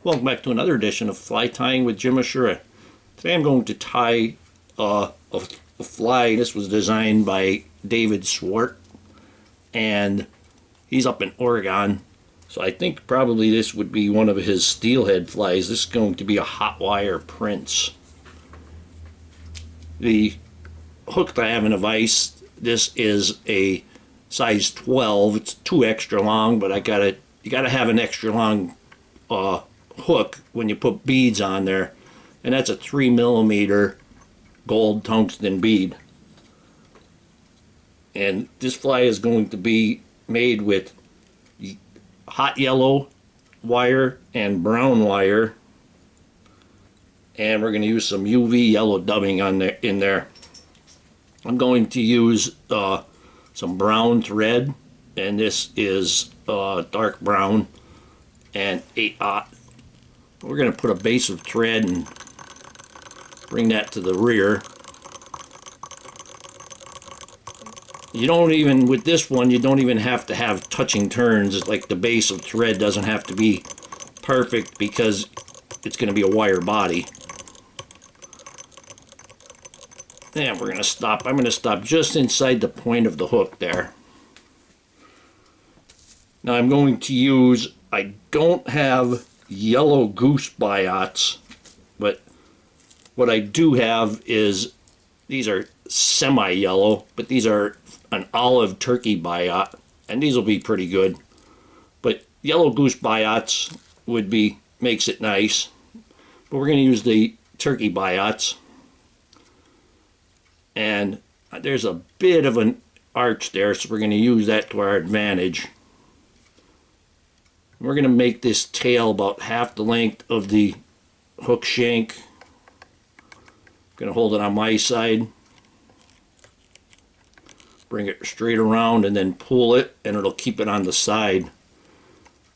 Welcome back to another edition of Fly Tying with Jim Misiura. Today I'm going to tie a fly. This was designed by David Swart, and he's up in Oregon. So I think probably this would be one of his steelhead flies. This is going to be a hot wire Prince. The hook that I have in a vise, this is a size 12. It's 2 extra long, but you gotta have an extra long hook when you put beads on there, and that's a 3mm gold tungsten bead. And this fly is going to be made with hot yellow wire and brown wire, and we're going to use some UV yellow dubbing on there in there. I'm going to use some brown thread, and this is dark brown and 8/0. We're going to put a base of thread and bring that to the rear. You don't even, with this one, you don't even have to have touching turns. It's like the base of thread doesn't have to be perfect because it's going to be a wire body. And we're going to stop. I'm going to stop just inside the point of the hook there. Now I'm going to use, I don't have yellow Goose Biots, but what I do have is, these are semi-yellow, but these are an olive turkey Biot, and these will be pretty good. But yellow Goose Biots makes it nice, but we're going to use the turkey Biots. And there's a bit of an arch there, so we're going to use that to our advantage. We're going to make this tail about half the length of the hook shank. I'm going to hold it on my side, bring it straight around, and then pull it, and it'll keep it on the side.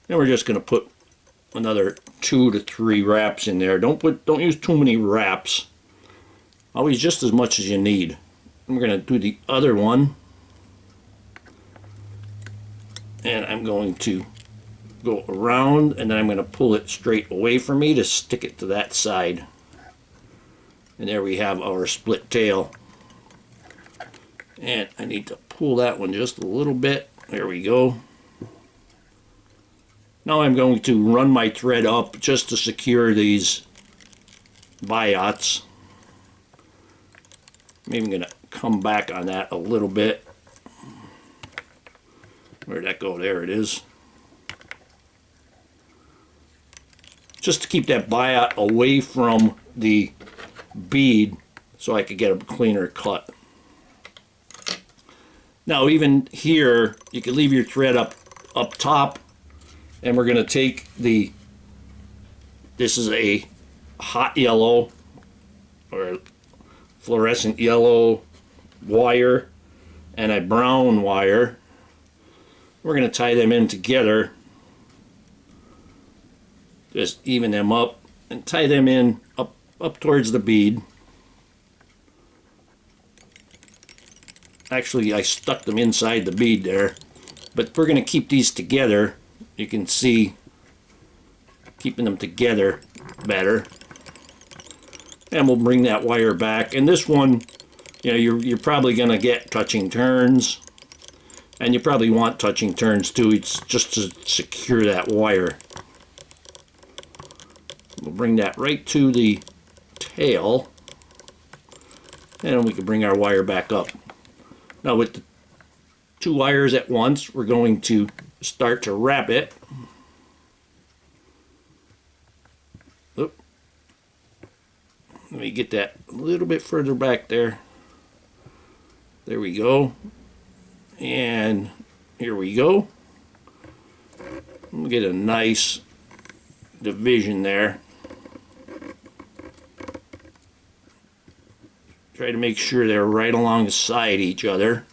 Then we're just going to put another 2 to 3 wraps in there. Don't use too many wraps. Always just as much as you need. And we're going to do the other one, and I'm going to go around, and then I'm going to pull it straight away from me to stick it to that side. And there we have our split tail. And I need to pull that one just a little bit. There we go. Now I'm going to run my thread up just to secure these Biots. I'm even going to come back on that a little bit. Where'd that go? There it is. Just to keep that Biot away from the bead so I could get a cleaner cut. Now even here, you can leave your thread up top, and we're going to take this is a hot yellow or fluorescent yellow wire and a brown wire. We're going to tie them in together. Just even them up and tie them in up towards the bead. Actually, I stuck them inside the bead there, but we're going to keep these together. You can see keeping them together better. And we'll bring that wire back. And this one, you know, you're probably going to get touching turns, and you probably want touching turns too. It's just to secure that wire. We'll bring that right to the tail, and we can bring our wire back up. Now with the 2 wires at once, we're going to start to wrap it. Oop. Let me get that a little bit further back there. There we go. And here we go. We'll get a nice division there. Try to make sure they're right alongside each other.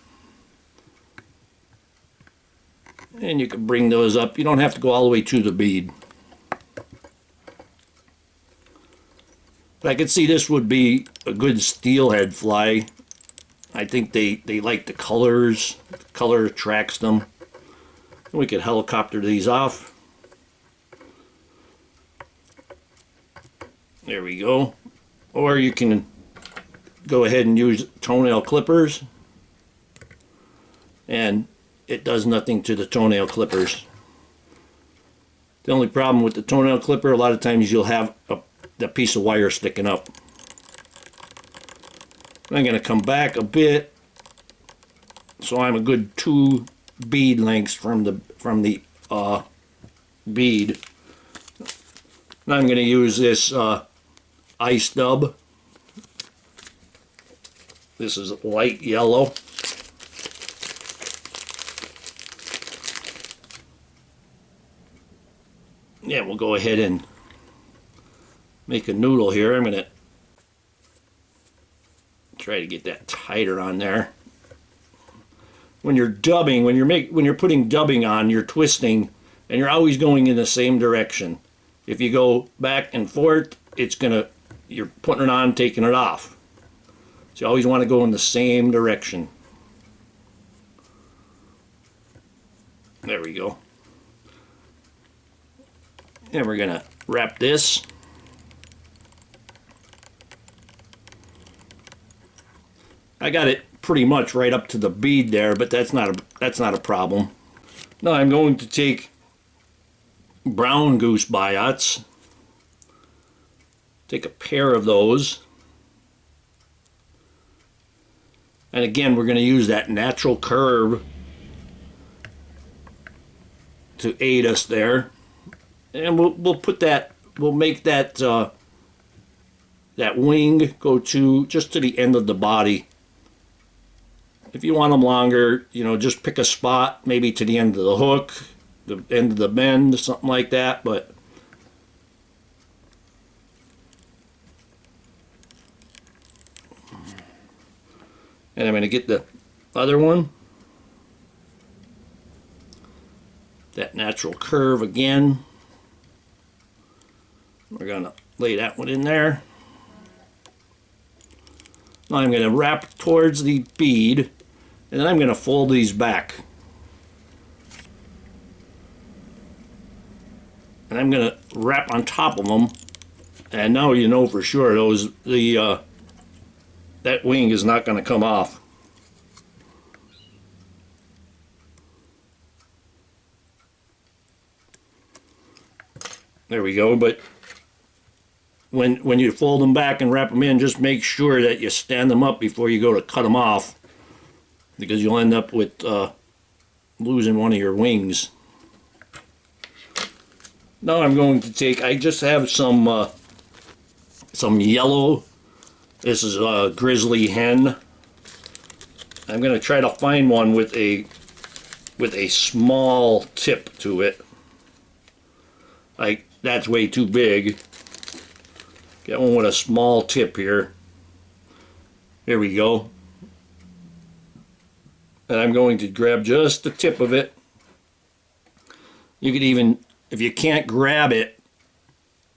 And you can bring those up. You don't have to go all the way to the bead. But I could see this would be a good steelhead fly. I think they like the colors. The color attracts them. And we could helicopter these off. There we go. Or you can go ahead and use toenail clippers, and it does nothing to the toenail clippers. The only problem with the toenail clipper, a lot of times you'll have the piece of wire sticking up. I'm going to come back a bit so I'm a good 2 bead lengths from the bead. Now I'm going to use this ice dub. This is light yellow. Yeah, we'll go ahead and make a noodle here. I'm going to try to get that tighter on there. When you're dubbing, when you're putting dubbing on, you're twisting, and you're always going in the same direction. If you go back and forth, you're putting it on, taking it off. So you always want to go in the same direction. There we go. And we're gonna wrap this. I got it pretty much right up to the bead there, but that's not a problem. Now I'm going to take brown goose biots. Take a pair of those. And again, we're going to use that natural curve to aid us there. And we'll put that, we'll make that that wing go just to the end of the body. If you want them longer, just pick a spot, maybe to the end of the hook, the end of the bend, something like that. But and I'm going to get the other one, that natural curve again. We're going to lay that one in there. Now I'm going to wrap towards the bead, and then I'm going to fold these back. And I'm going to wrap on top of them, and now you know for sure that wing is not going to come off. There we go. But when you fold them back and wrap them in, just make sure that you stand them up before you go to cut them off, because you'll end up with losing one of your wings. Now I'm going to take, I just have some yellow. This is a Grizzly hen. I'm going to try to find one with a small tip to it. Like, that's way too big. Get one with a small tip here. Here we go. And I'm going to grab just the tip of it. You could even, if you can't grab it,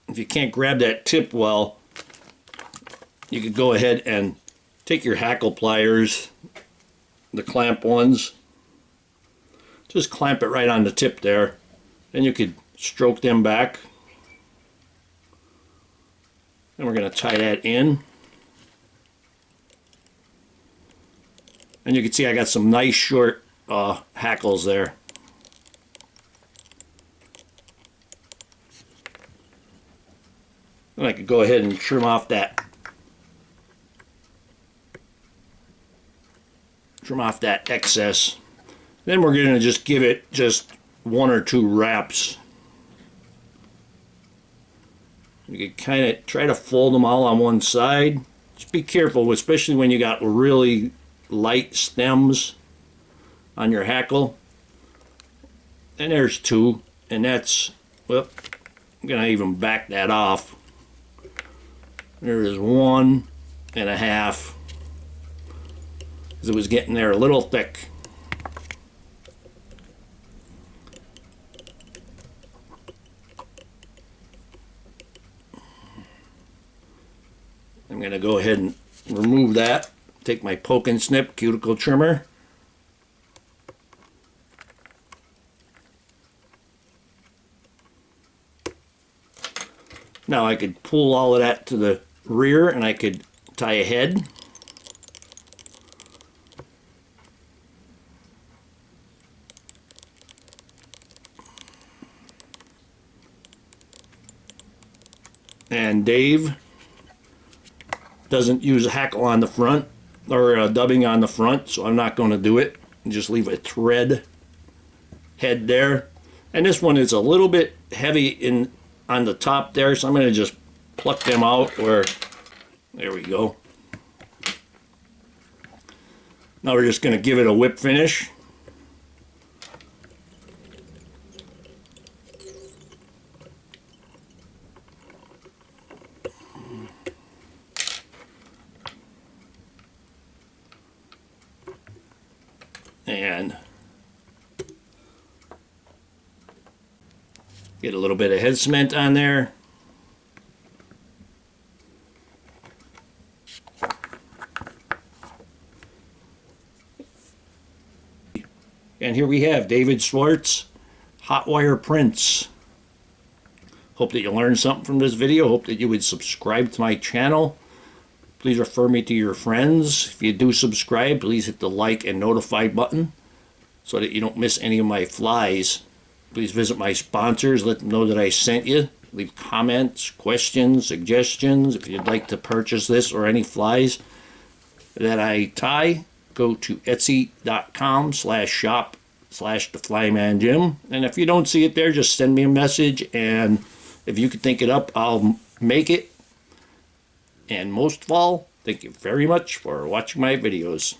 if you can't grab that tip well, you could go ahead and take your Hackle pliers, the clamp ones, just clamp it right on the tip there, and you could stroke them back. And we're going to tie that in. And you can see I got some nice short hackles there. And I could go ahead and trim off that excess. Then we're going to just give it just 1 or 2 wraps. You can kind of try to fold them all on one side. Just be careful, especially when you got really light stems on your hackle. And there's 2, and that's, well, I'm going to even back that off. There is 1 1/2. Because it was getting there a little thick. I'm going to go ahead and remove that. Take my poke and snip cuticle trimmer. Now I could pull all of that to the rear and I could tie a head. And Dave doesn't use a hackle on the front or a dubbing on the front, so I'm not going to do it. Just leave a thread head there. And this one is a little bit heavy in on the top there, so I'm going to just pluck them out. Or there we go. Now we're just going to give it a whip finish. And get a little bit of head cement on there. And here we have David Swart's hot wire prints. Hope that you learned something from this video. Hope that you would subscribe to my channel. Please refer me to your friends. If you do subscribe, please hit the like and notify button so that you don't miss any of my flies. Please visit my sponsors. Let them know that I sent you. Leave comments, questions, suggestions. If you'd like to purchase this or any flies that I tie, go to etsy.com/shop/theflymanjim. And if you don't see it there, just send me a message. And if you can think it up, I'll make it. And most of all, thank you very much for watching my videos.